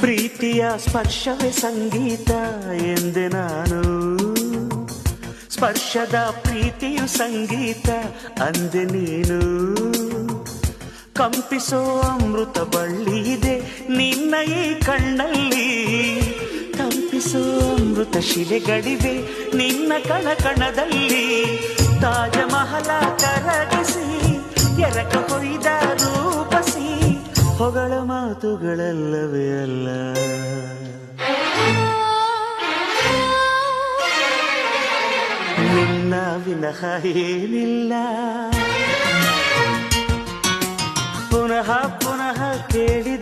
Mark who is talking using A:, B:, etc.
A: ಪ್ರೀತಿಯ ಸ್ಪರ್ಶವೇ ಸಂಗೀತ ಎಂದೆ ನಾನು, ಸ್ಪರ್ಶದ ಪ್ರೀತಿಯು ಸಂಗೀತ ಅಂದೆ ನೀನು. ಕಂಪಿಸೋ ಅಮೃತ ಬಳ್ಳಿ ಇದೆ ನಿನ್ನ ಈ ಕಣ್ಣಲ್ಲಿ, ಕಂಪಿಸೋ ಅಮೃತ ಶಿಲೆಗಳಿವೆ ನಿನ್ನ ಕಣಕಣದಲ್ಲಿ. ತಾಜ ಮಹಲ ಕರಗಿಸಿ ಎರಕ ಹೊಯ್ದ ರೂಪಸಿ ಹೊಗಳ ಮಾತುಗಳಲ್ಲವೇ ಅಲ್ಲ. ನಿನ್ನ ವಿನಃ ಏನಿಲ್ಲ, ಪುನಃ ಪುನಃ ಕೇಳಿ